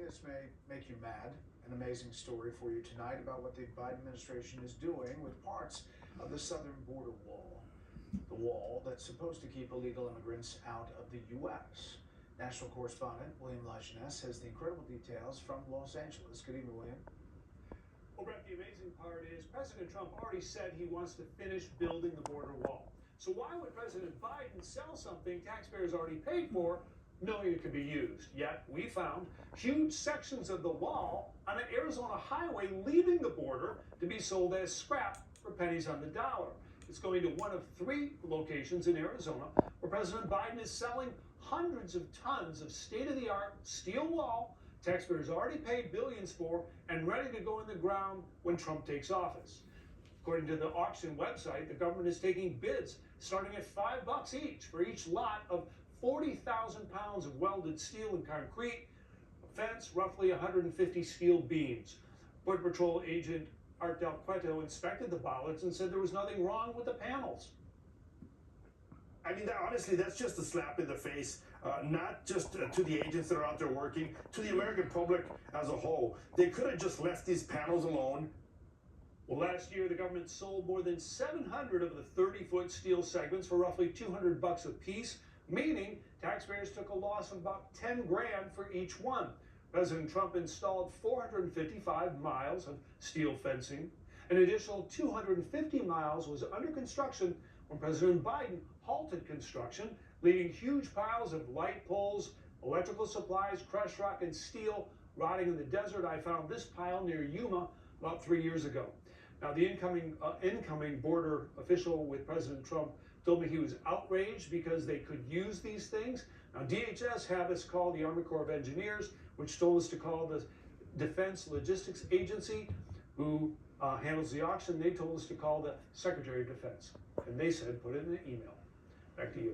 this may make you mad. An amazing story for you tonight about what the Biden administration is doing with parts of the southern border wall. The wall that's supposed to keep illegal immigrants out of the U.S. National correspondent William Lajeunesse has the incredible details from Los Angeles. Good evening, William. Well, Brett, the amazing part is President Trump already said he wants to finish building the border wall. So why would President Biden sell something taxpayers already paid for, knowing it could be used? Yet we found huge sections of the wall on an Arizona highway leaving the border to be sold as scrap for pennies on the dollar. It's going to one of 3 locations in Arizona where President Biden is selling hundreds of tons of state-of-the-art steel wall taxpayers already paid billions for and ready to go in the ground when Trump takes office. According to the auction website, the government is taking bids starting at $5 each for each lot of 40,000 pounds of welded steel and concrete, a fence, roughly 150 steel beams. Border Patrol agent Art Del Cueto inspected the bollards and said there was nothing wrong with the panels. I mean, honestly, that's just a slap in the face, not just to the agents that are out there working, to the American public as a whole. They could have just left these panels alone. Well, last year, the government sold more than 700 of the 30-foot steel segments for roughly $200 a piece, meaning taxpayers took a loss of about 10 grand for each one. President Trump installed 455 miles of steel fencing. An additional 250 miles was under construction when President Biden halted construction, leaving huge piles of light poles, electrical supplies, crushed rock, and steel rotting in the desert. I found this pile near Yuma about 3 years ago. Now, the incoming border official with President Trump told me he was outraged because they could use these things. Now, DHS had us call the Army Corps of Engineers, which told us to call the Defense Logistics Agency, who handles the auction. They told us to call the Secretary of Defense. And they said, put it in an email. Back to you.